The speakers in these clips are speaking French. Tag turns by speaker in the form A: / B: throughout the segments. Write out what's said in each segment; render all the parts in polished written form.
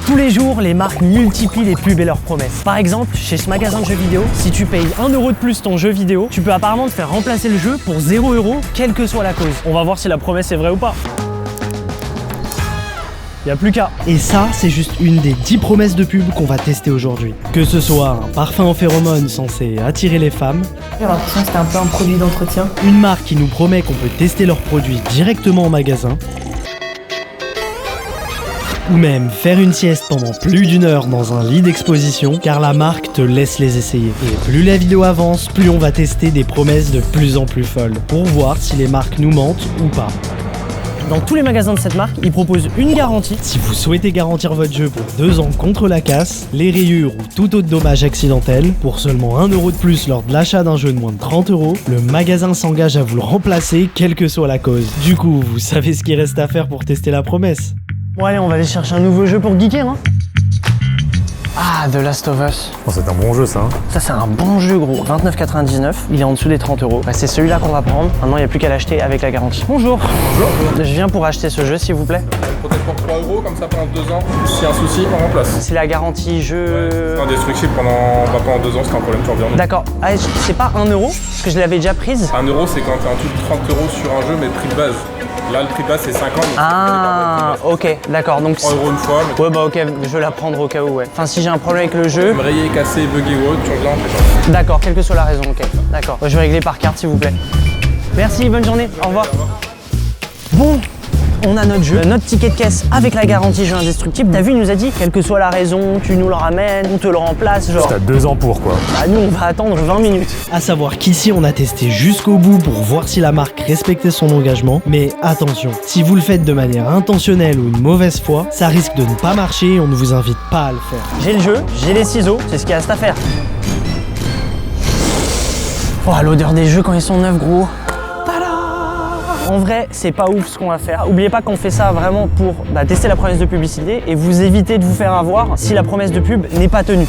A: Tous les jours, les marques multiplient les pubs et leurs promesses. Par exemple, chez ce magasin de jeux vidéo, si tu payes 1 € de plus ton jeu vidéo, tu peux apparemment te faire remplacer le jeu pour 0 €, quelle que soit la cause. On va voir si la promesse est vraie ou pas. Y a plus qu'à. Et ça, c'est juste une des 10 promesses de pub qu'on va tester aujourd'hui. Que ce soit un parfum en phéromones censé attirer les femmes,
B: J'ai l'impression que c'était un peu un produit d'entretien.
A: une marque qui nous promet qu'on peut tester leurs produits directement en magasin, ou même faire une sieste pendant plus d'1 heure dans un lit d'exposition, car la marque te laisse les essayer. Et plus la vidéo avance, plus on va tester des promesses de plus en plus folles, pour voir si les marques nous mentent ou pas. Dans tous les magasins de cette marque, ils proposent une garantie. Si vous souhaitez garantir votre jeu pour 2 ans contre la casse, les rayures ou tout autre dommage accidentel, pour seulement 1 € de plus lors de l'achat d'un jeu de moins de 30 €, le magasin s'engage à vous le remplacer, quelle que soit la cause. Du coup, vous savez ce qu'il reste à faire pour tester la promesse. Bon allez, on va aller chercher un nouveau jeu pour geeker, hein. Ah, The Last of Us.
C: Oh, c'est un bon jeu ça.
A: Ça c'est un bon jeu gros, 29,99, il est en dessous des 30 €. Bah, c'est celui-là qu'on va prendre, maintenant il n'y a plus qu'à l'acheter avec la garantie. Bonjour.
D: Bonjour.
A: Je viens pour acheter ce jeu s'il vous plaît.
D: Peut-être pour 3 €, comme ça pendant 2 ans. S'il y a un souci, on remplace.
A: C'est la garantie jeu...
D: C'est indestructible pendant 2 ans, c'est un problème, tu reviens.
A: D'accord, ah, c'est pas 1 €, parce que je l'avais déjà prise.
D: 1 € c'est quand t'as un truc de 30 € sur un jeu, mais prix de base. Là, le prix de base c'est 50. Donc
A: Ah, ok, d'accord, donc...
D: 3 € une fois. Mais
A: Ouais bah ok, je vais la prendre au cas où, ouais. Enfin si j'ai un problème avec le jeu...
D: tu me rayé, cassé, bugué ou autre, tu reviens, on fait ça.
A: D'accord, quelle que soit la raison, ok. D'accord, je vais régler par carte s'il vous plaît. Merci, bonne journée, au revoir. Bon, on a notre jeu, notre ticket de caisse avec la garantie jeu indestructible. T'as vu, il nous a dit, quelle que soit la raison, tu nous le ramènes, on te le remplace, genre...
C: T'as 2 ans pour quoi.
A: Bah nous, on va attendre 20 minutes. À savoir qu'ici, on a testé jusqu'au bout pour voir si la marque respectait son engagement. Mais attention, si vous le faites de manière intentionnelle ou une mauvaise foi, ça risque de ne pas marcher et on ne vous invite pas à le faire. J'ai le jeu, j'ai les ciseaux, c'est ce qu'il reste à faire. Oh, l'odeur des jeux quand ils sont neufs, gros. En vrai, c'est pas ouf ce qu'on va faire. Oubliez pas qu'on fait ça vraiment pour tester la promesse de publicité et vous éviter de vous faire avoir si la promesse de pub n'est pas tenue.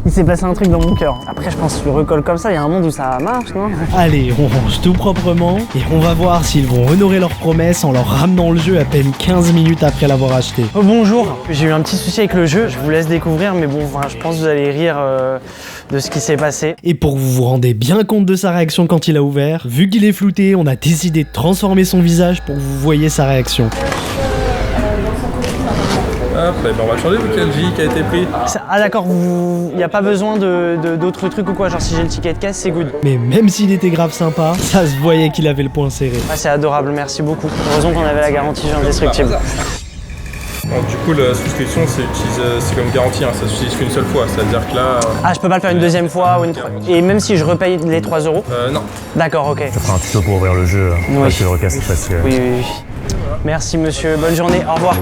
A: Il s'est passé un truc dans mon cœur. Après, je pense que je le recolle comme ça, il y a un monde où ça marche, non? Allez, on range tout proprement et on va voir s'ils vont honorer leurs promesses en leur ramenant le jeu à peine 15 minutes après l'avoir acheté. Oh, bonjour, j'ai eu un petit souci avec le jeu, je vous laisse découvrir, mais bon, je pense que vous allez rire de ce qui s'est passé. Et pour que vous vous rendez bien compte de sa réaction quand il a ouvert, vu qu'il est flouté, on a décidé de transformer son visage pour que vous voyez sa réaction.
D: Hop, ben on va changer vu qu'il y a le J qui a été pris.
A: Ah d'accord, il n'y a pas besoin d'autres trucs ou quoi, genre si j'ai le ticket de caisse, c'est good. Mais même s'il était grave sympa, ça se voyait qu'il avait le poing serré. Ah, c'est adorable, merci beaucoup. Heureusement qu'on avait la garantie jeu indestructible.
D: Donc, du coup, la souscription, c'est comme garantie, hein, ça s'utilise qu'une seule fois. C'est-à-dire que là.
A: Ah, je peux pas le faire une deuxième fois ou une Et même si je repaye les 3 €?
D: Non.
A: D'accord, ok.
C: Je ferai un tuto pour ouvrir le jeu.
A: Oui.
C: Je le recasse parce que.
A: Oui. Merci monsieur, bonne journée, au revoir.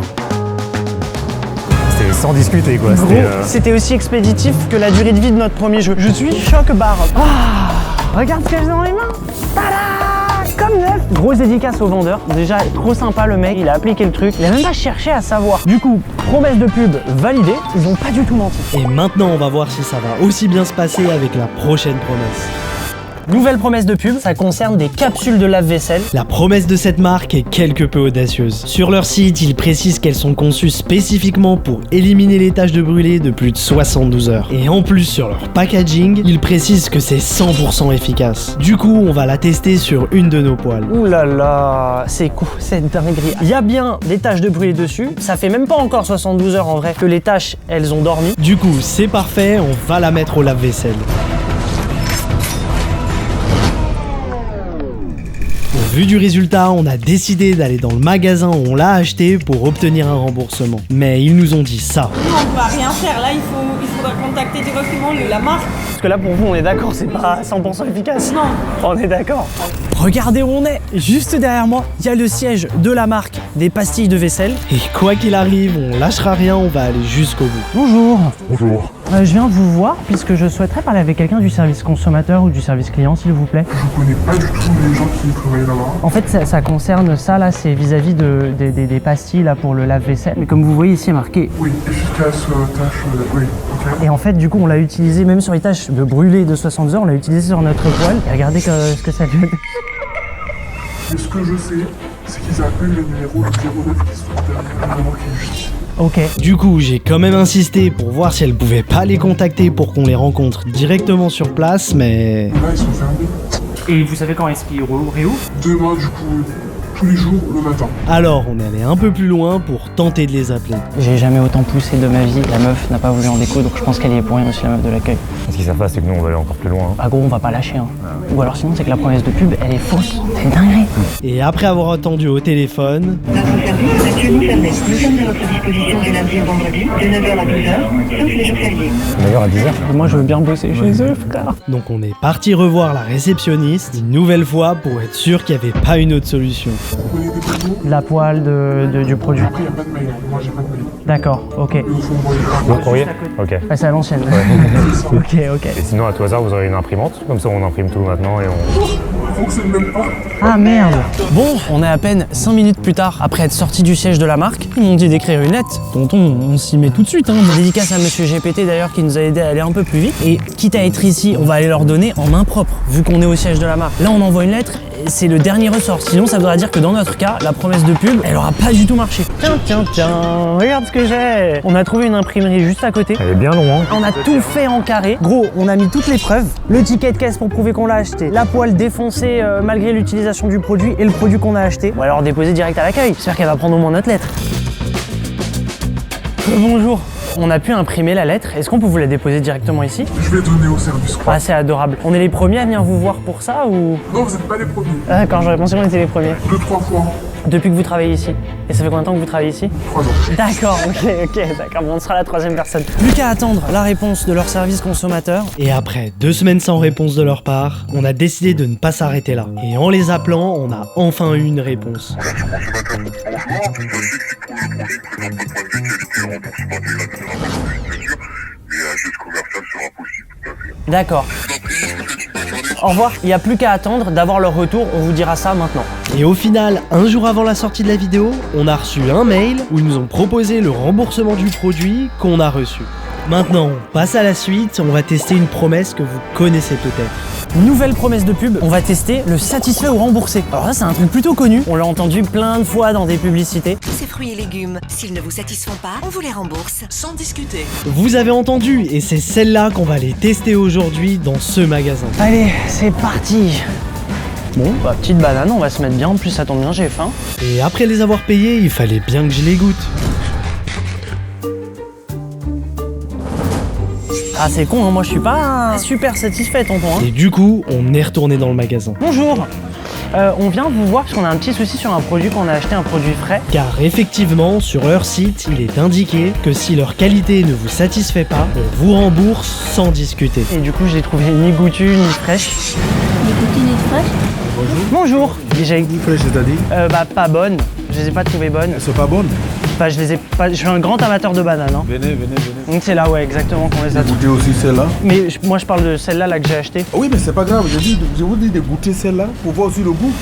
C: C'était sans discuter quoi.
A: Gros, c'était aussi expéditif que la durée de vie de notre premier jeu. Je suis choc-barre. Ah, regarde ce que j'ai dans les mains. Tada, comme neuf. Grosse dédicace au vendeur. Déjà, trop sympa le mec, il a appliqué le truc. Il a même pas cherché à savoir. Du coup, promesse de pub validée, ils ont pas du tout menti. Et maintenant, on va voir si ça va aussi bien se passer avec la prochaine promesse. Nouvelle promesse de pub, ça concerne des capsules de lave-vaisselle. La promesse de cette marque est quelque peu audacieuse. Sur leur site, ils précisent qu'elles sont conçues spécifiquement pour éliminer les taches de brûlé de plus de 72 heures. Et en plus, sur leur packaging, ils précisent que c'est 100% efficace. Du coup, on va la tester sur une de nos poêles. Ouh là là, c'est cool, c'est dinguerie. Il y a bien des taches de brûlé dessus, ça fait même pas encore 72 heures en vrai que les taches, elles ont dormi. Du coup, c'est parfait, on va la mettre au lave-vaisselle. Au vu du résultat, on a décidé d'aller dans le magasin où on l'a acheté pour obtenir un remboursement. Mais ils nous ont dit ça.
B: Non, on va rien faire. Là, il faudra contacter directement la marque.
A: Parce que là, pour vous, on est d'accord, c'est pas 100% efficace.
B: Non.
A: On est d'accord. Regardez où on est. Juste derrière moi, il y a le siège de la marque des pastilles de vaisselle. Et quoi qu'il arrive, on lâchera rien, on va aller jusqu'au bout. Bonjour.
C: Bonjour.
A: Je viens de vous voir puisque je souhaiterais parler avec quelqu'un du service consommateur ou du service client, s'il vous plaît.
E: Je connais pas du tout les gens qui travaillent là-bas.
A: En fait, ça concerne ça, là, c'est vis-à-vis des pastilles là, pour le lave-vaisselle. Mais comme vous voyez ici, il y a marqué...
E: Oui, efficace, tâche, oui, ok.
A: Et en fait, du coup, on l'a utilisé même sur les tâches de brûlé de 60 heures, on l'a utilisé sur notre poêle. Et regardez ce que ça donne.
E: Mais ce que je sais, c'est qu'ils appellent le numéro 09 qui se trouve derrière le marqué justice.
A: Ok.
F: Du coup, j'ai quand même insisté pour voir si elle pouvait pas les contacter pour qu'on les rencontre directement sur place, mais...
E: Là, ils sont fermés.
A: Et vous savez quand est-ce qu'ils réouvrent?
E: Demain, du coup, tous les jours, le matin.
F: Alors, on est allé un peu plus loin pour tenter de les appeler.
A: J'ai jamais autant poussé de ma vie. La meuf n'a pas voulu en découdre, je pense qu'elle y est pour rien aussi, la meuf de l'accueil.
C: Ce qu'ils savent pas, c'est que nous, on va aller encore plus loin.
A: Ah gros, on va pas lâcher. Hein. Ou alors sinon, c'est que la promesse de pub, elle est fausse. C'est une dinguerie.
F: Et après avoir attendu au téléphone,
G: Notre service est actuellement fermé. Nous sommes à votre disposition du lundi au vendredi, de 9h à 12h, sauf les jours fériés.
C: D'ailleurs, à 10h.
A: Et moi, je veux bien bosser chez eux, frère.
F: donc on est parti revoir la réceptionniste une nouvelle fois pour être sûr qu'il n'y avait pas une autre solution.
E: Vous voyez des prénoms?
A: La poêle du produit.
E: Après, il n'y a pas de mail. Moi, j'ai pas de mail.
A: D'accord, ok.
E: Il faut envoyer
C: Bon courrier. Ok.
A: Ouais, c'est à l'ancienne. Ok, ok.
C: Et sinon, à tout hasard, vous aurez une imprimante. Comme ça, on imprime tout maintenant et on...
E: Il fonctionne même pas.
A: Ah merde. Bon, on est à peine 5 minutes plus tard, après être sorti du siège de la marque. Ils m'ont dit d'écrire une lettre. Tonton, on s'y met tout de suite. Hein. Dédicace à Monsieur GPT d'ailleurs qui nous a aidé à aller un peu plus vite. Et quitte à être ici, on va aller leur donner en main propre, vu qu'on est au siège de la marque. Là, on envoie une lettre. C'est le dernier ressort. Sinon, ça voudra dire que dans notre cas, la promesse de pub, elle aura pas du tout marché. Tiens, regarde ce que j'ai. On a trouvé une imprimerie juste à côté.
C: Elle est bien loin.
A: On a tout fait en carré. Gros, on a mis toutes les preuves. Le ticket de caisse pour prouver qu'on l'a acheté. La poêle défoncée malgré l'utilisation du produit et le produit qu'on a acheté. On va alors déposer direct à l'accueil. J'espère qu'elle va prendre au moins notre lettre. Bonjour. On a pu imprimer la lettre. Est-ce qu'on peut vous la déposer directement ici?
E: Je vais donner au service.
A: Ah, c'est adorable. On est les premiers à venir vous voir pour ça ou...
E: Non, vous n'êtes pas les premiers.
A: Ah, d'accord, j'aurais pensé qu'on était les premiers.
E: 2-3 fois.
A: Depuis que vous travaillez ici. Et ça fait combien de temps que vous travaillez ici?
E: 3 ans.
A: D'accord, ok, d'accord. Bon, on sera la troisième personne. Plus qu'à attendre la réponse de leur service consommateur.
F: Et après 2 semaines sans réponse de leur part, on a décidé de ne pas s'arrêter là. Et en les appelant, on a enfin eu une réponse.
A: D'accord. Au revoir. Il n'y a plus qu'à attendre d'avoir leur retour. On vous dira ça maintenant.
F: Et au final, un jour avant la sortie de la vidéo, on a reçu un mail où ils nous ont proposé le remboursement du produit qu'on a reçu. Maintenant, on passe à la suite, on va tester une promesse que vous connaissez peut-être.
A: Nouvelle promesse de pub, on va tester le satisfait ou remboursé. Alors ça, c'est un truc plutôt connu. On l'a entendu plein de fois dans des publicités.
H: Tous ces fruits et légumes, s'ils ne vous satisfont pas, on vous les rembourse sans discuter.
F: Vous avez entendu, et c'est celle-là qu'on va aller tester aujourd'hui dans ce magasin.
A: Allez, c'est parti. Bon, bah, petite banane, on va se mettre bien. En plus, ça tombe bien, j'ai faim.
F: Et après les avoir payés, il fallait bien que je les goûte.
A: Ah, c'est con, hein, moi je suis pas super satisfait, tonton. Hein.
F: Et du coup, on est retourné dans le magasin.
A: Bonjour. On vient vous voir parce qu'on a un petit souci sur un produit qu'on a acheté, un produit frais.
F: Car effectivement, sur leur site, il est indiqué que si leur qualité ne vous satisfait pas, on vous rembourse sans discuter.
A: Et du coup, je l'ai trouvé ni goûtue ni fraîche.
B: Ni goûtue ni fraîche.
A: Bonjour. J'ai
I: Fraîche, c'est-à-dire?
A: bah pas bonnes. Je les ai pas trouvées bonnes.
I: Elles sont pas bonnes?
A: Bah je les ai pas. Je suis un grand amateur de bananes. Hein.
I: Venez.
A: Donc c'est là, ouais, exactement qu'on les a trouvées.
I: Goûtez aussi celle-là.
A: Mais moi je parle de celle-là là que j'ai achetée.
I: Oui, mais c'est pas grave, je vous dis de goûter celle-là pour voir aussi le goût.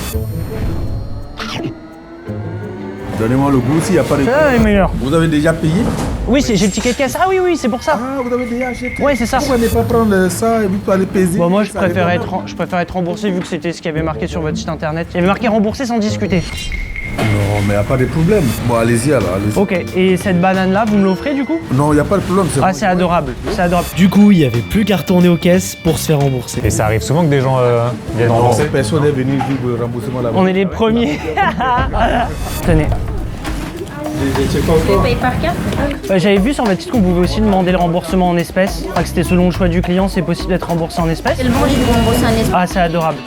I: Donnez-moi le goût s'il n'y a pas de...
A: Celle-là elle est meilleure.
I: Vous avez déjà payé?
A: Oui, j'ai le ticket de caisse. Ah oui, c'est pour ça.
I: Ah, vous avez déjà acheté?
A: Ouais, c'est ça.
I: Pourquoi ne pas prendre ça et vous aller peser?
A: Bon, moi je
I: Ça
A: préfère
I: dépend.
A: être remboursé vu que c'était ce qui avait marqué sur votre site internet. Il y avait marqué remboursé sans discuter.
I: Non, mais il n'y a pas de problème. Bon, allez-y alors, allez-y.
A: Ok, et cette banane là, vous me l'offrez du coup?
I: Non, il n'y a pas de problème.
A: Ah, c'est adorable. C'est adorable.
F: Du coup, il n'y avait plus qu'à retourner aux caisses pour se faire rembourser.
C: Et ça arrive souvent que des gens viennent
I: Non,
C: rembourser.
I: personne n'est venu vu le remboursement là-bas.
A: On est les premiers. Tenez.
B: Tu payes par carte?
A: J'avais vu sur votre site qu'on pouvait aussi demander le remboursement en espèces. Enfin, que c'était selon le choix du client, c'est possible d'être remboursé en espèces.
B: C'est le bon, ils vous remboursent un espèce.
A: Ah, c'est adorable.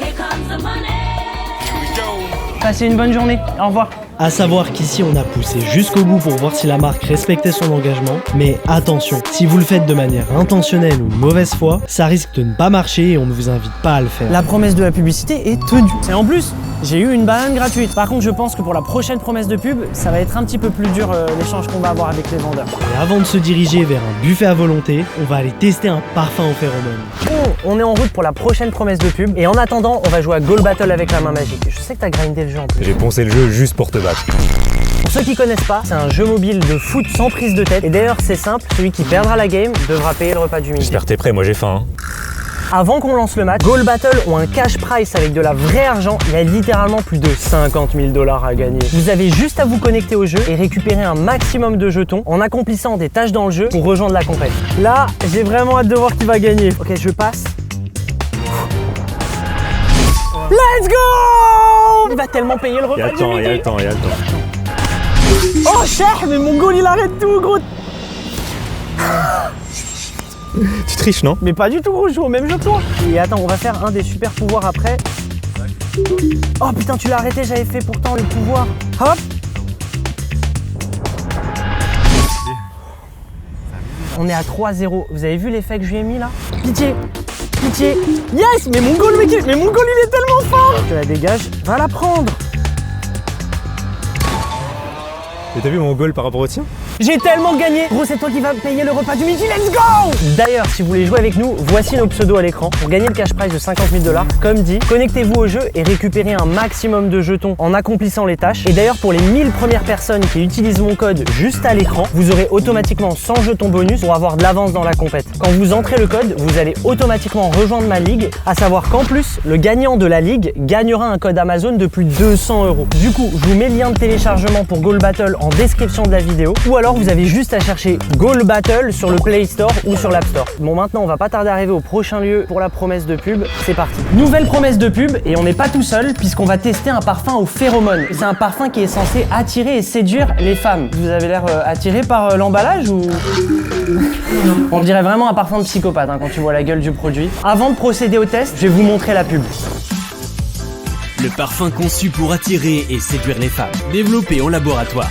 A: Passez une bonne journée. Au revoir.
F: À savoir qu'ici on a poussé jusqu'au bout pour voir si la marque respectait son engagement, mais attention, si vous le faites de manière intentionnelle ou de mauvaise foi, ça risque de ne pas marcher et on ne vous invite pas à le faire.
A: La promesse de la publicité est tenue. Et en plus, j'ai eu une banane gratuite. Par contre, je pense que pour la prochaine promesse de pub, ça va être un petit peu plus dur l'échange qu'on va avoir avec les vendeurs.
F: Et avant de se diriger vers un buffet à volonté, on va aller tester un parfum aux phéromones.
A: Bon, on est en route pour la prochaine promesse de pub. Et en attendant, on va jouer à Goal Battle avec la main magique. Je sais que t'as grindé le jeu en plus.
C: J'ai poncé le jeu juste pour te battre.
A: Pour ceux qui connaissent pas, c'est un jeu mobile de foot sans prise de tête. Et d'ailleurs, c'est simple, celui qui perdra la game devra payer le repas du midi.
C: J'espère que t'es prêt, moi j'ai faim. Hein.
A: Avant qu'on lance le match, Goal Battle ont un cash prize avec de la vraie argent. Il y a littéralement plus de 50 000 $ à gagner. Vous avez juste à vous connecter au jeu et récupérer un maximum de jetons en accomplissant des tâches dans le jeu pour rejoindre la compète. Là, j'ai vraiment hâte de voir qui va gagner. Ok, je passe. Let's go! Il va tellement payer le repas.
C: Il y a le temps.
A: Oh cher, mais mon goal il arrête tout gros.
C: Tu triches, non?
A: Mais pas du tout gros, je joue au même jeu que toi. Et attends, on va faire un des super pouvoirs après. Oh putain, tu l'as arrêté, j'avais fait pourtant le pouvoir. Hop. On est à 3-0. Vous avez vu l'effet que je lui ai mis là? Pitié. Pitié. Yes. Mais mon goal, il est tellement fort. Je la dégage. Va la prendre.
C: Et t'as vu mon goal par rapport au tien?
A: J'ai tellement gagné. Gros, c'est toi qui vas payer le repas du midi, let's go! D'ailleurs, si vous voulez jouer avec nous, voici nos pseudos à l'écran. Pour gagner le cash prize de 50 000 $, comme dit, connectez-vous au jeu et récupérez un maximum de jetons en accomplissant les tâches. Et d'ailleurs, pour les 1000 premières personnes qui utilisent mon code juste à l'écran, vous aurez automatiquement 100 jetons bonus pour avoir de l'avance dans la compète. Quand vous entrez le code, vous allez automatiquement rejoindre ma ligue, à savoir qu'en plus, le gagnant de la ligue gagnera un code Amazon de plus de 200 €. Du coup, je vous mets le lien de téléchargement pour Goal Battle en description de la vidéo, ou alors vous avez juste à chercher Goal Battle sur le Play Store ou sur l'App Store. Bon, maintenant on va pas tarder à arriver au prochain lieu pour la promesse de pub. C'est parti. Nouvelle promesse de pub, et on n'est pas tout seul puisqu'on va tester un parfum aux phéromones. C'est un parfum qui est censé attirer et séduire les femmes. Vous avez l'air attiré par l'emballage ou... On dirait vraiment un parfum de psychopathe quand tu vois la gueule du produit. Avant de procéder au test, je vais vous montrer la pub.
J: Le parfum conçu pour attirer et séduire les femmes. Développé en laboratoire.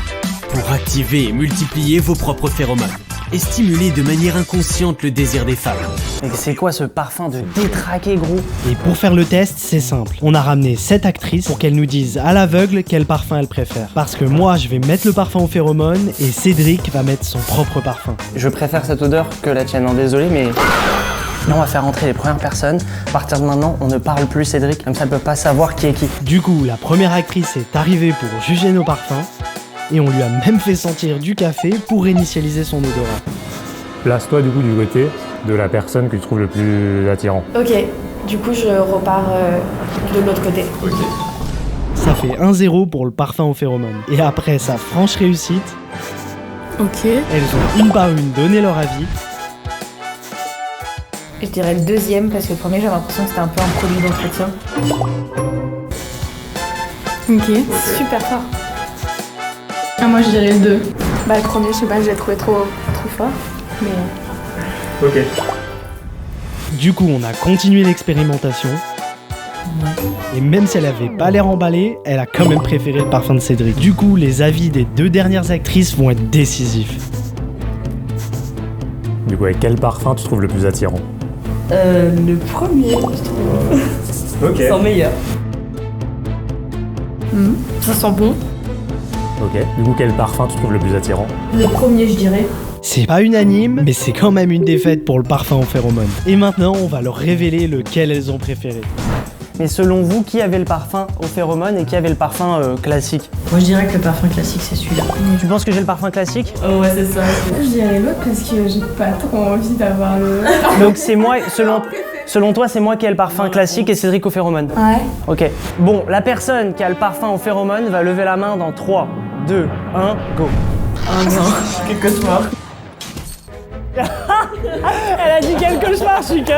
J: Pour activer et multiplier vos propres phéromones. Et stimuler de manière inconsciente le désir des femmes.
A: Mais c'est quoi ce parfum de détraqué gros?
F: Et pour faire le test, c'est simple. On a ramené 7 actrices pour qu'elles nous disent à l'aveugle quel parfum elles préfèrent. Parce que moi, je vais mettre le parfum aux phéromones et Cédric va mettre son propre parfum.
A: Je préfère cette odeur que la tienne, non, désolé, mais... Là, on va faire entrer les premières personnes. À partir de maintenant, on ne parle plus Cédric, comme ça, elle peut pas savoir qui est qui.
F: Du coup, la première actrice est arrivée pour juger nos parfums. Et on lui a même fait sentir du café pour réinitialiser son odorat.
C: Place-toi du coup du côté de la personne que tu trouves le plus attirant.
K: Ok, du coup je repars de l'autre côté.
D: Ok.
F: Ça fait 1-0 pour le parfum aux phéromones. Et après sa franche réussite,
K: ok,
F: elles ont une par une donné leur avis.
K: Je dirais le deuxième parce que le premier j'avais l'impression que c'était un peu un produit d'entretien. Ok, super fort.
B: Ah, moi je dirais le 2.
K: Bah le premier, je sais pas, je l'ai trouvé trop fort, mais...
D: Ok.
F: Du coup, on a continué l'expérimentation. Et même si elle avait pas l'air emballée, elle a quand même préféré le parfum de Cédric. Du coup, les avis des 2 dernières actrices vont être décisifs.
C: Du coup, avec quel parfum tu trouves le plus attirant?
B: Le premier, je trouve.
C: Ok.
B: C'est meilleur. Ça sent bon.
C: Ok. Du coup, quel parfum tu trouves le plus attirant?
B: Le premier, je dirais.
F: C'est pas unanime, mais c'est quand même une défaite pour le parfum aux phéromones. Et maintenant, on va leur révéler lequel elles ont préféré.
A: Mais selon vous, qui avait le parfum aux phéromones et qui avait le parfum classique?
B: Moi je dirais que le parfum classique c'est celui-là.
A: Tu penses que j'ai le parfum classique?
B: Oh ouais, c'est ça. Je dirais l'autre parce que j'ai pas trop envie d'avoir le...
A: Donc c'est moi, selon toi, c'est moi qui ai le parfum classique et Cédric aux phéromones?
K: Ouais.
A: Ok. Bon, la personne qui a le parfum aux phéromones va lever la main dans 3, 2, 1, go.
B: Oh non, quel cauchemar.
A: Elle a dit quel cauchemar, je suis KO.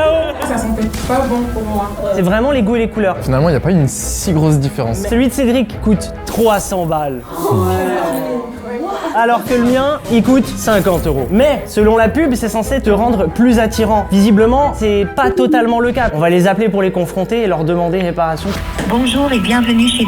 B: Ça sentait pas bon pour moi.
A: C'est vraiment les goûts et les couleurs.
L: Finalement, il n'y a pas une si grosse différence.
A: Celui de Cédric coûte 300 balles. Alors que le mien, il coûte 50 €. Mais selon la pub, c'est censé te rendre plus attirant. Visiblement, c'est pas totalement le cas. On va les appeler pour les confronter et leur demander réparation.
G: Bonjour et bienvenue chez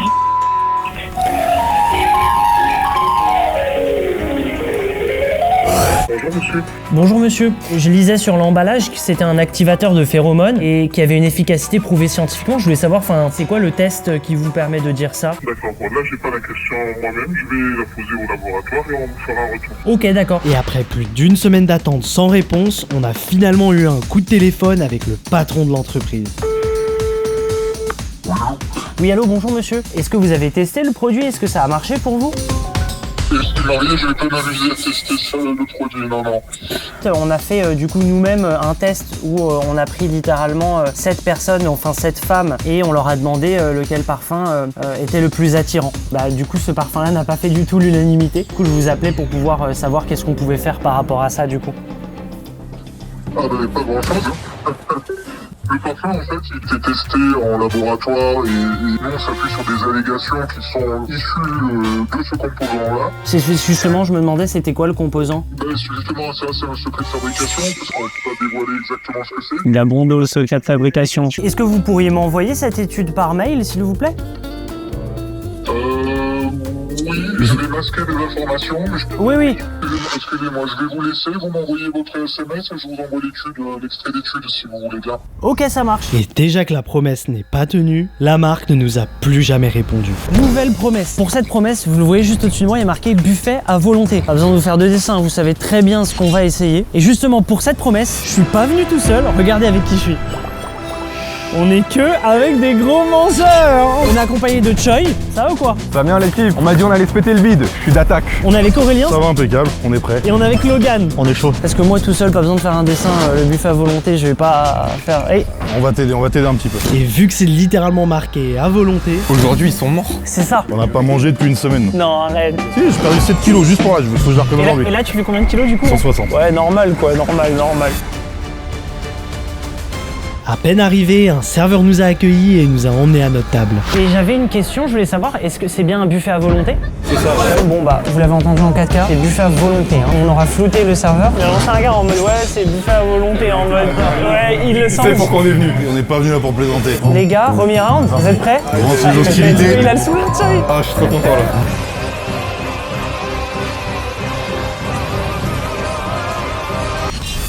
E: Bonjour monsieur.
A: Bonjour monsieur, je lisais sur l'emballage que c'était un activateur de phéromones et qui avait une efficacité prouvée scientifiquement. Je voulais savoir, c'est quoi le test qui vous permet de dire ça?
E: D'accord, bon là j'ai pas la question moi-même, je vais la poser au laboratoire et on vous fera un retour.
A: Ok, d'accord.
F: Et après plus d'une semaine d'attente sans réponse, on a finalement eu un coup de téléphone avec le patron de l'entreprise.
A: Oui, allô, bonjour monsieur. Est-ce que vous avez testé le produit? Est-ce que ça a marché pour vous?
E: Marie, je vais pas m'amuser à tester ça, le produit, non.
A: On a fait du coup nous-mêmes un test où on a pris littéralement 7 personnes, enfin 7 femmes, et on leur a demandé lequel parfum était le plus attirant. Bah du coup ce parfum-là n'a pas fait du tout l'unanimité. Du coup je vous appelais pour pouvoir savoir qu'est-ce qu'on pouvait faire par rapport à ça du coup.
E: Ah bah pas grand-chose. Le parfum, en fait, il était testé en laboratoire et nous, on s'appuie sur des allégations qui sont issues de ce composant-là.
A: C'est justement, je me demandais, c'était quoi le composant?
E: Justement, ça, c'est un secret de fabrication, parce qu'on ne peut pas dévoiler exactement ce que c'est.
A: Il a bon au secret de fabrication. Est-ce que vous pourriez m'envoyer cette étude par mail, s'il vous plaît?
E: Oui, je vais masquer des informations, mais je peux...
A: Oui.
E: Excusez-moi, je vais vous laisser, vous m'envoyez votre SMS et je vous envoie l'extrait d'étude si vous voulez bien.
A: Ok, ça marche.
F: Et déjà que la promesse n'est pas tenue, la marque ne nous a plus jamais répondu.
A: Nouvelle promesse. Pour cette promesse, vous le voyez juste au-dessus de moi, il y a marqué buffet à volonté. Pas besoin de vous faire de dessin, vous savez très bien ce qu'on va essayer. Et justement, pour cette promesse, je suis pas venu tout seul, regardez avec qui je suis. On est que avec des gros mangeurs. On est accompagné de Choi, ça va ou quoi?
M: Ça va bien l'équipe, on m'a dit on allait se péter le bide, je suis d'attaque.
A: On est avec Aurélien.
M: Ça va impeccable, on est prêt.
A: Et on est avec Logan.
M: On est chaud.
A: Parce que moi tout seul, pas besoin de faire un dessin, le buffet à volonté, je vais pas faire... Hey.
M: On va t'aider un petit peu.
F: Et vu que c'est littéralement marqué à volonté...
L: Aujourd'hui ils sont morts.
A: C'est ça.
M: On n'a pas mangé depuis une semaine.
A: Non, arrête.
M: Si, j'ai perdu 7 kilos juste pour là, il faut que je la recommence.
A: Et là tu fais combien de kilos du coup?
M: 160.
A: Ouais, normal quoi, normal.
F: À peine arrivé, un serveur nous a accueillis et nous a emmenés à notre table.
A: Et j'avais une question, je voulais savoir, est-ce que c'est bien un buffet à volonté?
M: C'est ça.
A: Bon bah, vous l'avez entendu en 4K, c'est buffet à volonté. Hein. On aura flouté le serveur. Il a lancé un gars en mode ouais, c'est buffet à volonté, en mode ouais, il le sent.
M: C'est pourquoi on est venu. On n'est pas venu là pour plaisanter.
A: Les gars, premier round, vous êtes prêts?
M: On lance les hostilités.
A: Il a le sourire, Choi.
M: Ah, je suis trop content là.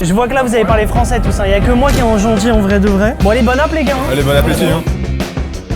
A: Je vois que là vous avez parlé français tout ça, il y a que moi qui est en gentil en vrai de vrai. Bon allez, bon app les gars.
M: Allez, bon appétit hein.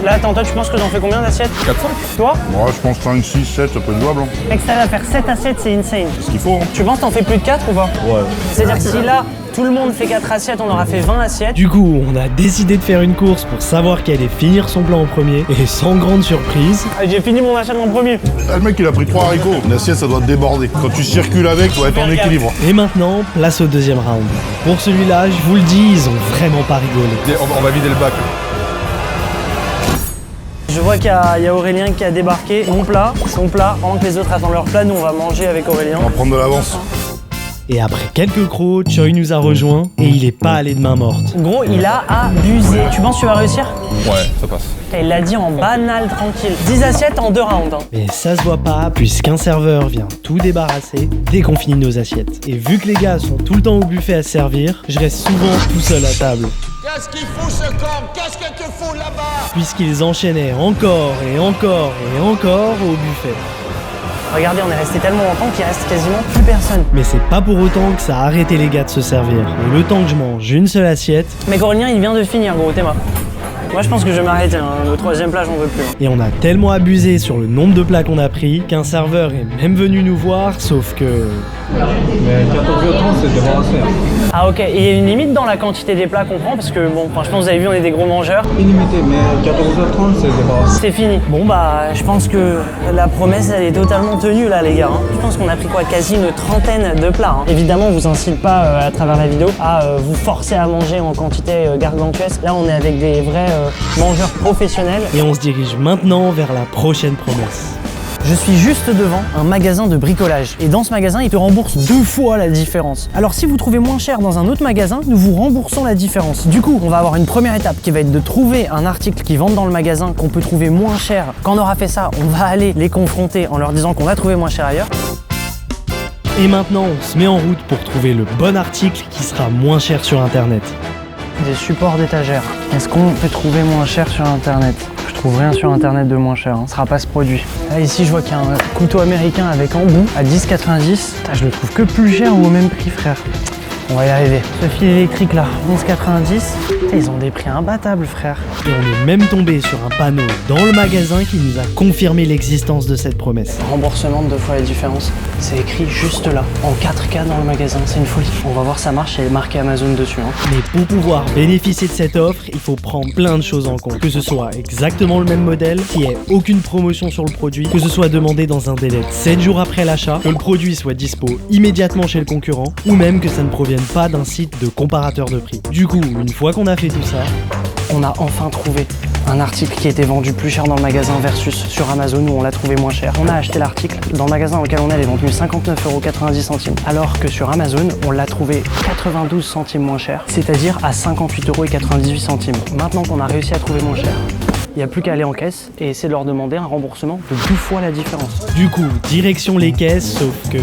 A: Là attends, toi tu penses que j'en fais combien d'assiettes?
M: 4-5.
A: Toi?
M: Moi je pense 5, 6, 7, ça peut être jouable.
A: Mec, ça va faire 7 assiettes, c'est insane.
M: C'est ce qu'il faut.
A: Tu penses que t'en fais plus de 4 ou pas?
M: Ouais.
A: C'est-à-dire que si là, tout le monde fait 4 assiettes, on aura fait 20 assiettes.
F: Du coup, on a décidé de faire une course pour savoir qui allait finir son plat en premier. Et sans grande surprise...
A: J'ai fini mon assiette en premier.
M: Ah, le mec il a pris 3 haricots. Une assiette ça doit déborder. Quand tu circules avec, tu dois être en équilibre.
F: Et maintenant, place au deuxième round. Pour celui-là, je vous le dis, ils ont vraiment pas rigolé.
M: On va vider le bac.
A: Je vois qu'il y a Aurélien qui a débarqué. Mon plat, son plat. Pendant que les autres attendent leur plat, nous on va manger avec Aurélien.
M: On va prendre de l'avance.
F: Et après quelques crocs, Choi nous a rejoints et il est pas allé de main morte.
A: Gros, il a abusé. Tu penses que tu vas réussir?
M: Ouais, ça passe.
A: Il l'a dit en banal, tranquille. 10 assiettes en 2 rounds. Hein.
F: Mais ça se voit pas, puisqu'un serveur vient tout débarrasser dès qu'on finit nos assiettes. Et vu que les gars sont tout le temps au buffet à se servir, je reste souvent tout seul à table.
N: Qu'est-ce qu'il fout ce corps? Qu'est-ce que tu fous là-bas?
F: Puisqu'ils enchaînaient encore et encore et encore au buffet.
A: Regardez, on est resté tellement longtemps qu'il reste quasiment plus personne.
F: Mais c'est pas pour autant que ça a arrêté les gars de se servir. Et le temps que je mange une seule assiette...
A: Mais Aurélien, il vient de finir, gros, Théma. Moi, je pense que je vais m'arrêter. Hein. Le 3e plat, j'en veux plus. Hein.
F: Et on a tellement abusé sur le nombre de plats qu'on a pris qu'un serveur est même venu nous voir, sauf que...
M: Mais 14h30, c'est débarrassé.
A: Ah ok, et il y a une limite dans la quantité des plats qu'on prend parce que bon, je pense que vous avez vu, on est des gros mangeurs.
M: Illimité, mais 14h30, c'est débarrassé.
A: C'est fini. Bon bah, je pense que la promesse, elle est totalement tenue là les gars. Hein. Je pense qu'on a pris quoi, quasi une trentaine de plats. Hein. Évidemment, on vous incite pas à travers la vidéo à vous forcer à manger en quantité gargantuesque. Là, on est avec des vrais mangeurs professionnels.
F: Et on se dirige maintenant vers la prochaine promesse.
A: Je suis juste devant un magasin de bricolage et dans ce magasin, il te rembourse 2 fois la différence. Alors si vous trouvez moins cher dans un autre magasin, nous vous remboursons la différence. Du coup, on va avoir une première étape qui va être de trouver un article qui vend dans le magasin qu'on peut trouver moins cher. Quand on aura fait ça, on va aller les confronter en leur disant qu'on va trouver moins cher ailleurs.
F: Et maintenant, on se met en route pour trouver le bon article qui sera moins cher sur internet.
A: Des supports d'étagère. Est-ce qu'on peut trouver moins cher sur internet? Je trouve rien sur internet de moins cher, hein. Ce sera pas ce produit. Là ici je vois qu'il y a un couteau américain avec embout à 10,90. Je le trouve que plus cher ou au même prix frère. On va y arriver. Ce fil électrique là, 11,90. Ils ont des prix imbattables, frère.
F: Et on est même tombé sur un panneau dans le magasin qui nous a confirmé l'existence de cette promesse.
A: Remboursement de 2 fois la différence. C'est écrit juste là, en 4K dans le magasin, c'est une folie. On va voir ça marche, il est marqué Amazon dessus.
F: Mais pour pouvoir bénéficier de cette offre, il faut prendre plein de choses en compte. Que ce soit exactement le même modèle, qu'il n'y ait aucune promotion sur le produit, que ce soit demandé dans un délai de 7 jours après l'achat, que le produit soit dispo immédiatement chez le concurrent, ou même que ça ne provienne pas d'un site de comparateur de prix. Du coup, une fois qu'on a fait tout ça,
A: on a enfin trouvé un article qui était vendu plus cher dans le magasin versus sur Amazon où on l'a trouvé moins cher. On a acheté l'article, dans le magasin dans lequel on est, elle est vendue 59,90 €, alors que sur Amazon, on l'a trouvé 92 centimes moins cher, c'est-à-dire à 58,98 €. Maintenant qu'on a réussi à trouver moins cher, il n'y a plus qu'à aller en caisse et essayer de leur demander un remboursement de 2 fois la différence.
F: Du coup, direction les caisses, sauf que...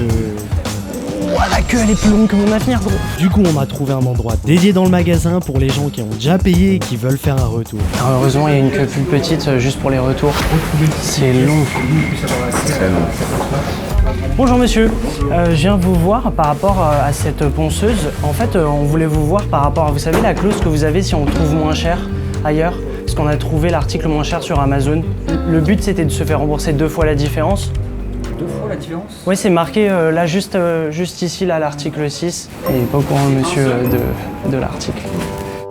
A: Oh, la queue elle est plus longue que mon avenir, gros.
F: Du coup, on a trouvé un endroit dédié dans le magasin pour les gens qui ont déjà payé et qui veulent faire un retour.
A: Alors, heureusement, il y a une queue plus petite juste pour les retours. C'est long. Très long. Bonjour monsieur, je viens vous voir par rapport à cette ponceuse. En fait, on voulait vous voir par rapport à, vous savez, la clause que vous avez si on trouve moins cher ailleurs. Parce qu'on a trouvé l'article moins cher sur Amazon. Le but, c'était de se faire rembourser 2 fois la différence.
O: 2 fois la différence?
A: Oui, c'est marqué là, juste ici, là, l'article 6. Et pas au courant, monsieur, de l'article.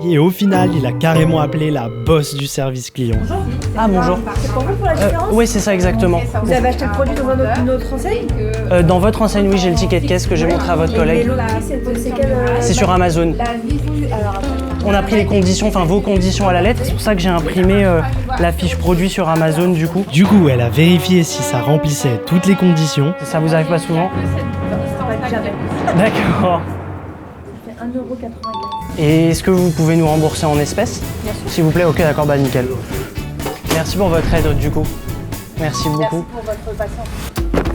F: Et au final, il a carrément appelé la boss du service client.
P: Bonjour.
A: Ah, bonjour.
P: C'est pour vous pour la différence?
A: Oui, c'est ça, exactement.
P: Vous avez acheté le produit dans une autre enseigne?
A: Dans votre enseigne, oui, j'ai le ticket de caisse que j'ai montré à votre collègue.
P: C'est quel?
A: C'est sur Amazon. On a pris les conditions, enfin vos conditions à la lettre, c'est pour ça que j'ai imprimé la fiche produit sur Amazon du coup.
F: Du coup, elle a vérifié si ça remplissait toutes les conditions.
A: Ça vous arrive pas souvent? D'accord.
P: Ça fait 1,95 €.
A: Et est-ce que vous pouvez nous rembourser en espèces?
P: Bien sûr.
A: S'il vous plaît, ok, d'accord, bah nickel. Merci pour votre aide du coup. Merci beaucoup.
P: Merci pour votre patience.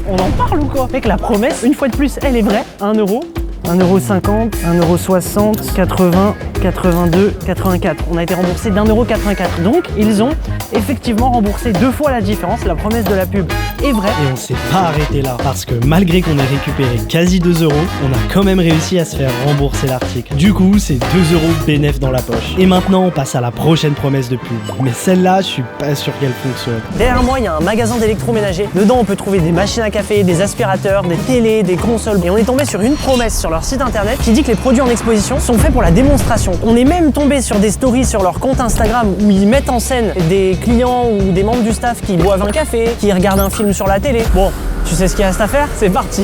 A: On en parle ou quoi? Mec, la promesse, une fois de plus, elle est vraie. 1 €. 1,50 €, 1,60 €, 80, 82, 84. On a été remboursé d'1,84 €. Donc, ils ont effectivement remboursé 2 fois la différence. La promesse de la pub est vraie.
F: Et on s'est pas arrêté là, parce que malgré qu'on ait récupéré quasi 2 €, on a quand même réussi à se faire rembourser l'article. Du coup, c'est 2 € bénéf dans la poche. Et maintenant, on passe à la prochaine promesse de pub. Mais celle-là, je suis pas sûr qu'elle fonctionne.
A: Derrière moi, il y a un magasin d'électroménager. Dedans, on peut trouver des machines à café, des aspirateurs, des télés, des consoles. Et on est tombé sur une promesse sur leur site internet qui dit que les produits en exposition sont faits pour la démonstration. On est même tombé sur des stories sur leur compte Instagram où ils mettent en scène des clients ou des membres du staff qui boivent un café, qui regardent un film sur la télé. Bon, tu sais ce qu'il reste à faire? C'est parti!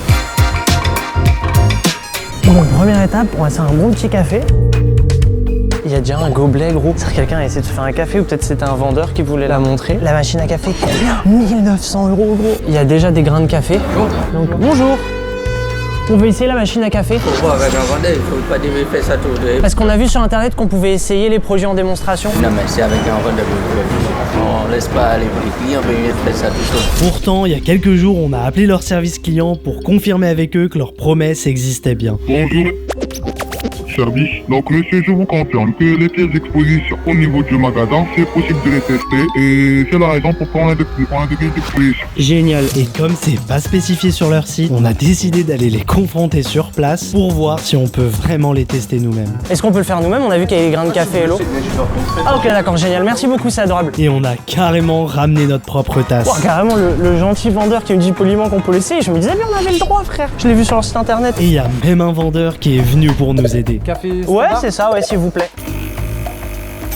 A: Bon, première étape, on va se faire un bon petit café. Il y a déjà un gobelet gros. C'est-à-dire quelqu'un a essayé de se faire un café ou peut-être c'était un vendeur qui voulait la montrer. La machine à café, combien? 1900 € gros. Il y a déjà des grains de café. Donc, bonjour! On veut essayer la machine à café.
O: Pourquoi avec un vendeur, il faut pas dire faire ça tout de...
A: Parce qu'on a vu sur internet qu'on pouvait essayer les produits en démonstration.
O: Non mais c'est avec un vendeur. On laisse pas les clients venir faire ça tout seul.
F: Pourtant, il y a quelques jours, on a appelé leur service client pour confirmer avec eux que leur promesse existait bien.
E: Bonjour. Service. Donc monsieur, je vous confirme que les pièces d'exposition au niveau du magasin, c'est possible de les tester et c'est la raison pourquoi on a des pièces d'exposition.
F: Génial. Et comme c'est pas spécifié sur leur site, on a décidé d'aller les confronter sur place pour voir si on peut vraiment les tester nous-mêmes.
A: Est-ce qu'on peut le faire nous-mêmes? On a vu qu'il y a les grains de café et l'eau. Ah ok, d'accord, génial. Merci beaucoup, c'est adorable.
F: Et on a carrément ramené notre propre tasse.
A: Oh, carrément le gentil vendeur qui me dit poliment qu'on peut l'essayer. Je me disais bien on avait le droit, frère. Je l'ai vu sur leur site internet.
F: Et il y a même un vendeur qui est venu pour nous aider.
O: Café
A: ouais, c'est ça, ouais, s'il vous plaît.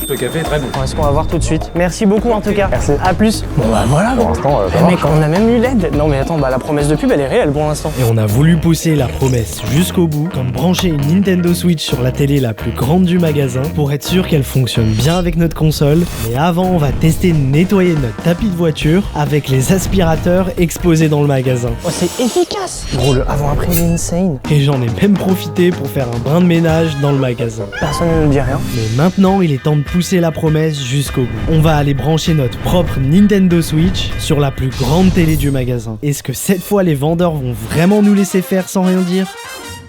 O: Le café est très bon.
A: Est-ce qu'on va voir tout de suite? Merci beaucoup en tout cas.
L: Merci.
A: À plus. Bon bah voilà.
L: Pour l'instant,
A: mec, on a même eu l'aide. Non mais attends, bah la promesse de pub elle est réelle pour l'instant.
F: Et on a voulu pousser la promesse jusqu'au bout, comme brancher une Nintendo Switch sur la télé la plus grande du magasin pour être sûr qu'elle fonctionne bien avec notre console. Mais avant, on va tester de nettoyer notre tapis de voiture avec les aspirateurs exposés dans le magasin.
A: Oh, c'est efficace. Gros, le avant-après il est insane.
F: Et j'en ai même profité pour faire un brin de ménage dans le magasin.
A: Personne ne nous dit rien.
F: Mais maintenant, il est temps de pousser la promesse jusqu'au bout. On va aller brancher notre propre Nintendo Switch sur la plus grande télé du magasin. Est-ce que cette fois les vendeurs vont vraiment nous laisser faire sans rien dire?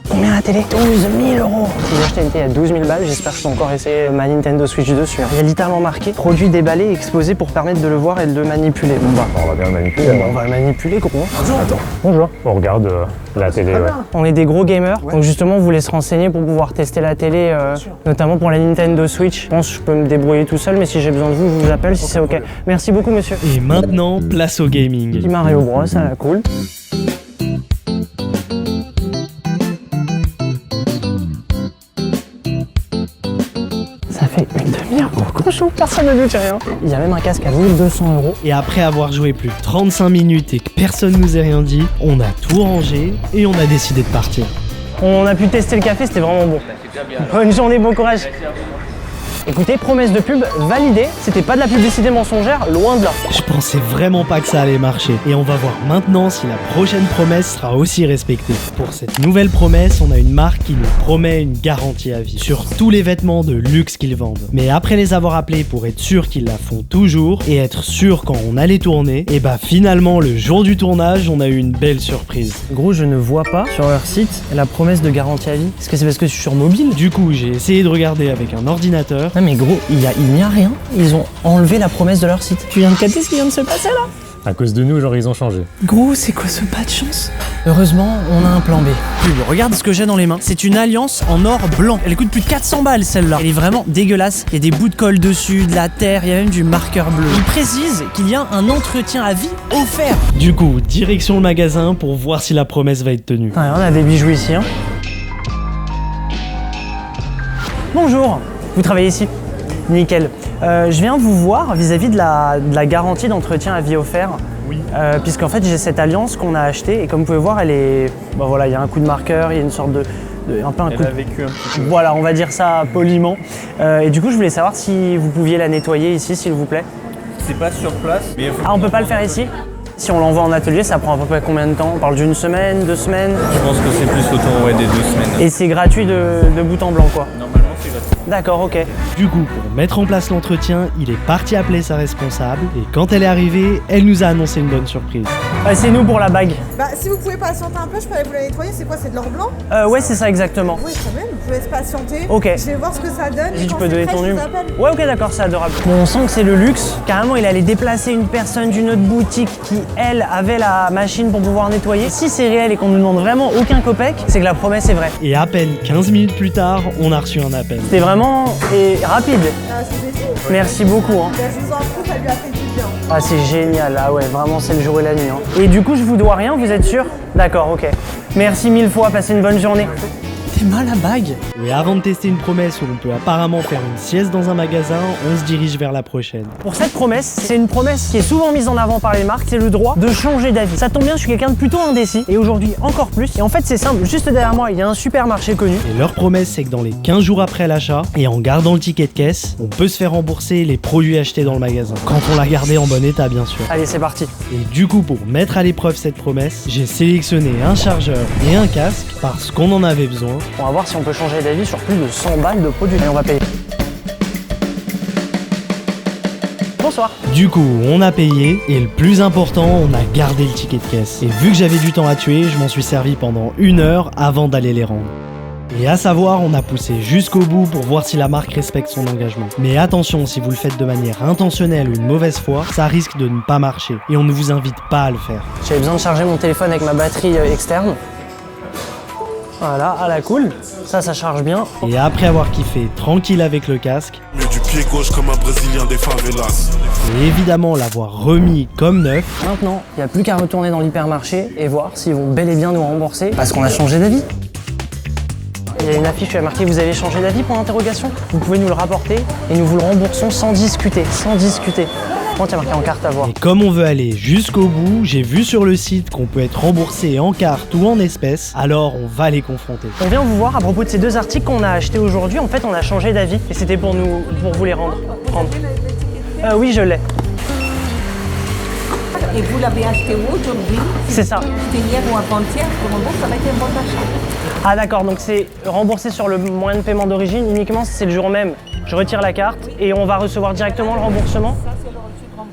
A: Combien la télé? 12 000 €. Si j'ai acheté une télé à 12 000 balles, j'espère que je peux encore essayer ma Nintendo Switch dessus. Il y a littéralement marqué produit déballé et exposé pour permettre de le voir et de le manipuler. Bon bah,
C: On va bien le manipuler.
A: on va le manipuler gros.
C: Attends, bonjour. On regarde la télé, ouais.
A: On est des gros gamers, donc justement on voulait se renseigner pour pouvoir tester la télé, notamment pour la Nintendo Switch. Je pense que je peux me débrouiller tout seul, mais si j'ai besoin de vous, je vous appelle si c'est ok. Merci beaucoup monsieur.
F: Et maintenant, place au gaming.
A: Petit Mario Bros, à la cool. Ça fait une demi-heure qu'on joue, personne ne nous dit rien. Il y a même un casque à 1 200 €.
F: Et après avoir joué plus de 35 minutes et que personne nous ait rien dit, on a tout rangé et on a décidé de partir.
A: On a pu tester le café, c'était vraiment bon. Bonne journée, bon courage. Écoutez, promesse de pub validée, c'était pas de la publicité mensongère, loin de là.
F: Je pensais vraiment pas que ça allait marcher. Et on va voir maintenant si la prochaine promesse sera aussi respectée. Pour cette nouvelle promesse, on a une marque qui nous promet une garantie à vie sur tous les vêtements de luxe qu'ils vendent. Mais après les avoir appelés pour être sûr qu'ils la font toujours et être sûr quand on allait tourner, et bah finalement le jour du tournage, on a eu une belle surprise.
A: Gros, je ne vois pas sur leur site la promesse de garantie à vie. Est-ce que c'est parce que je suis sur mobile?
F: Du coup, j'ai essayé de regarder avec un ordinateur.
A: Non mais gros, il n'y a rien. Ils ont enlevé la promesse de leur site. Tu viens de capter ce qui vient de se passer là?
C: À cause de nous, genre, ils ont changé.
A: Gros, c'est quoi ce pas de chance? Heureusement, on a un plan B. Regarde ce que j'ai dans les mains. C'est une alliance en or blanc. Elle coûte plus de 400 balles celle-là. Elle est vraiment dégueulasse. Il y a des bouts de colle dessus, de la terre, il y a même du marqueur bleu. Il précise qu'il y a un entretien à vie offert.
F: Du coup, direction le magasin pour voir si la promesse va être tenue.
A: Ouais, on a des bijoux ici. Hein. Bonjour, vous travaillez ici? Nickel. Je viens vous voir vis-à-vis de la garantie d'entretien à vie offert. Oui. Puisqu'en fait j'ai cette alliance qu'on a achetée et comme vous pouvez voir elle est... Bah voilà, il y a un coup de marqueur, il y a une sorte de un peu un coup de...
D: vécu un petit peu.
A: Voilà, on va dire ça poliment. Et du coup je voulais savoir si vous pouviez la nettoyer ici s'il vous plaît.
D: C'est pas sur place. Mais
A: Ah, on peut pas le faire ici? Si on l'envoie en atelier, ça prend à peu près combien de temps? On parle d'une semaine, 2 semaines?
D: je pense que c'est plus autour des 2 semaines.
A: Et c'est gratuit de bout en blanc quoi?
D: Normalement c'est gratuit.
A: D'accord, ok.
F: Du coup, pour mettre en place l'entretien, il est parti appeler sa responsable et quand elle est arrivée, elle nous a annoncé une bonne surprise.
A: C'est nous pour la bague.
Q: Bah si vous pouvez patienter un peu, je peux aller vous la nettoyer. C'est quoi, c'est de l'or blanc?
A: Ouais, c'est ça exactement.
Q: Oui, quand même, je vous laisse patienter.
A: Ok.
Q: Je vais voir ce que ça donne.
A: Si
Q: et
A: tu
Q: quand
A: peux
Q: c'est
A: donner
Q: prêt,
A: ton
Q: je vous
A: numéro.
Q: appelle.
A: Ouais, ok, d'accord, c'est adorable. Bon, on sent que c'est le luxe. Carrément, il allait déplacer une personne d'une autre boutique qui, elle, avait la machine pour pouvoir nettoyer. Si c'est réel et qu'on ne nous demande vraiment aucun copec, c'est que la promesse est vraie.
F: Et à peine 15 minutes plus tard, on a reçu un appel.
A: C'était vraiment rapide.
Q: Ah, je vous ai dit.
A: Merci beaucoup. Hein.
Q: Bah, je vous en prie, ça lui a fait du bien.
A: Ah, c'est génial. Ah ouais, vraiment, c'est le jour et la nuit. Hein. Et du coup, je vous dois rien, vous êtes sûr? D'accord, ok. Merci 1000 fois, passez une bonne journée. T'es mal à bague.
F: Et avant de tester une promesse où on peut apparemment faire une sieste dans un magasin, on se dirige vers la prochaine.
A: Pour cette promesse, c'est une promesse qui est souvent mise en avant par les marques, c'est le droit de changer d'avis. Ça tombe bien, je suis quelqu'un de plutôt indécis et aujourd'hui encore plus. Et en fait, c'est simple, juste derrière moi, il y a un supermarché connu.
F: Et leur promesse, c'est que dans les 15 jours après l'achat, et en gardant le ticket de caisse, on peut se faire rembourser les produits achetés dans le magasin. Quand on l'a gardé en bon état, bien sûr.
A: Allez, c'est parti.
F: Et du coup, pour mettre à l'épreuve cette promesse, j'ai sélectionné un chargeur et un casque parce qu'on en avait besoin.
A: On va voir si on peut changer d'avis sur plus de 100 balles de produits. Allez, on va payer. Bonsoir.
F: Du coup, on a payé et le plus important, on a gardé le ticket de caisse. Et vu que j'avais du temps à tuer, je m'en suis servi pendant 1 heure avant d'aller les rendre. Et à savoir, on a poussé jusqu'au bout pour voir si la marque respecte son engagement. Mais attention, si vous le faites de manière intentionnelle ou une mauvaise foi, ça risque de ne pas marcher. Et on ne vous invite pas à le faire.
A: J'avais besoin de charger mon téléphone avec ma batterie externe. Voilà, à la cool. Ça charge bien.
F: Et après avoir kiffé tranquille avec le casque,
R: mais du pied gauche comme un Brésilien des favelas.
F: Et évidemment l'avoir remis comme neuf.
A: Maintenant, il n'y a plus qu'à retourner dans l'hypermarché et voir s'ils vont bel et bien nous rembourser parce qu'on a changé d'avis. Il y a une affiche qui a marqué « Vous avez changé d'avis » pour l'interrogation. Vous pouvez nous le rapporter et nous vous le remboursons sans discuter. Sans discuter. Comment tu as marqué en carte à voir?
F: Et comme on veut aller jusqu'au bout, j'ai vu sur le site qu'on peut être remboursé en carte ou en espèces, alors on va les confronter.
A: On vient vous voir à propos de ces 2 articles qu'on a achetés aujourd'hui. En fait, on a changé d'avis et c'était pour vous les rendre. Oui, je l'ai.
S: Et vous l'avez acheté aujourd'hui?
A: C'est ça.
S: C'était hier ou avant-hier, pour rembourser, ça va être un bon d'achat.
A: Ah d'accord, donc c'est remboursé sur le moyen de paiement d'origine uniquement si c'est le jour même. Je retire la carte et on va recevoir directement le remboursement.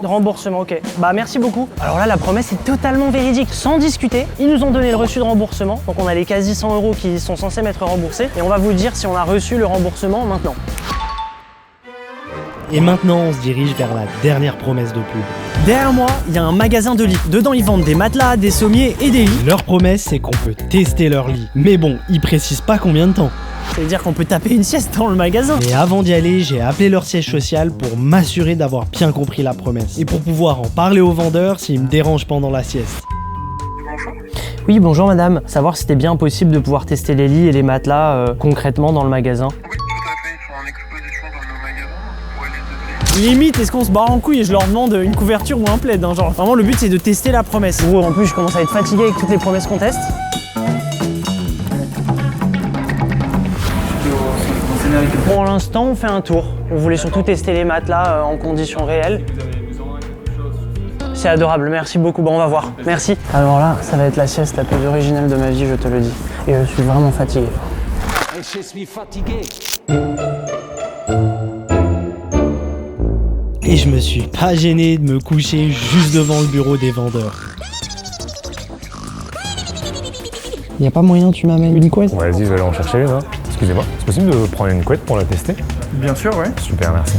A: Remboursement, ok. Bah merci beaucoup. Alors là, la promesse est totalement véridique. Sans discuter, ils nous ont donné le reçu de remboursement. Donc on a les quasi 100 € qui sont censés m'être remboursés. Et on va vous dire si on a reçu le remboursement maintenant.
F: Et maintenant, on se dirige vers la dernière promesse de pub.
A: Derrière moi, il y a un magasin de lits. Dedans, ils vendent des matelas, des sommiers et des lits.
F: Leur promesse, c'est qu'on peut tester leur lit. Mais bon, ils précisent pas combien de temps.
A: Ça veut dire qu'on peut taper une sieste dans le magasin.
F: Mais avant d'y aller, j'ai appelé leur siège social pour m'assurer d'avoir bien compris la promesse. Et pour pouvoir en parler aux vendeurs s'ils me dérangent pendant la sieste.
A: Oui, bonjour madame. Savoir si c'était bien possible de pouvoir tester les lits et les matelas concrètement dans le magasin. Limite, est-ce qu'on se barre en couille et je leur demande une couverture ou un plaid, hein, genre. Vraiment, le but c'est de tester la promesse. Gros, en plus, je commence à être fatigué avec toutes les promesses qu'on teste. Pour l'instant, on fait un tour. On voulait surtout tester les matelas en conditions réelles. C'est adorable, merci beaucoup. Bon, on va voir. Merci. Alors là, ça va être la sieste la plus originale de ma vie, je te le dis. Et je suis vraiment fatigué.
N: Je suis fatigué.
F: Et je me suis pas gêné de me coucher juste devant le bureau des vendeurs.
A: Y a pas moyen tu m'amènes une couette?
C: Vas-y, je vais aller en chercher une. Hein. Excusez-moi, c'est possible de prendre une couette pour la tester?
D: Bien sûr, ouais.
C: Super, merci.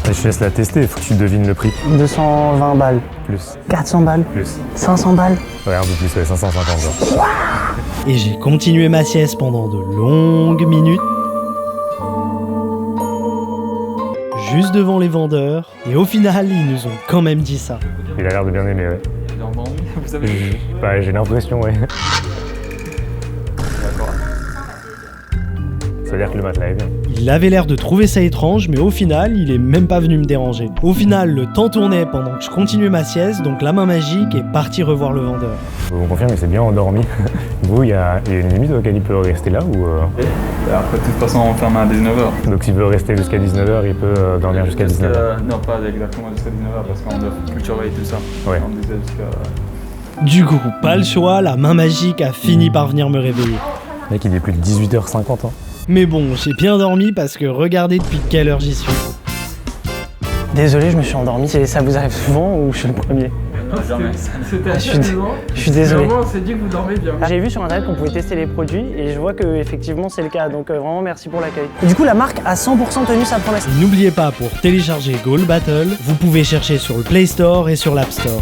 C: Allez, je te laisse la tester, il faut que tu devines le prix.
A: 220 balles.
C: Plus.
A: 400 balles.
C: Plus.
A: 500 balles.
C: Ouais, un peu plus, ouais, 550 genre.
F: Et j'ai continué ma sieste pendant de longues minutes. Juste devant les vendeurs. Et au final, ils nous ont quand même dit ça.
C: Il a l'air de bien aimer, ouais.
D: Il est endormi, vous avez vu?
C: Bah, j'ai l'impression, ouais. Ça veut dire que le matelas est bien.
F: Il avait l'air de trouver ça étrange, mais au final, il est même pas venu me déranger. Au final, le temps tournait pendant que je continuais ma sieste, donc la main magique est partie revoir le vendeur.
C: Je vous confirme qu'il s'est bien endormi. Vous, il y a une limite auquel il peut rester là ou
D: Après, de toute façon, on ferme à 19h.
C: Donc s'il veut rester jusqu'à 19h, il peut dormir jusqu'à 19h.
D: Non, pas exactement jusqu'à 19h parce qu'on doit cultiver tout ça.
C: Ouais.
D: On disait jusqu'à...
F: Du coup, pas le choix, la main magique a fini par venir me réveiller.
C: Mec, il est plus de 18h50. Hein.
F: Mais bon, j'ai bien dormi parce que regardez depuis quelle heure j'y suis.
A: Désolé, je me suis endormi. Ça vous arrive souvent ou je suis le premier?
D: Jamais.
A: Je suis désolé.
D: On s'est dit que vous dormez bien.
A: J'ai vu sur internet qu'on pouvait tester les produits et je vois que effectivement c'est le cas. Donc vraiment merci pour l'accueil. Du coup, la marque a 100% tenu sa promesse.
F: N'oubliez pas, pour télécharger Goal Battle, vous pouvez chercher sur le Play Store et sur l'App Store.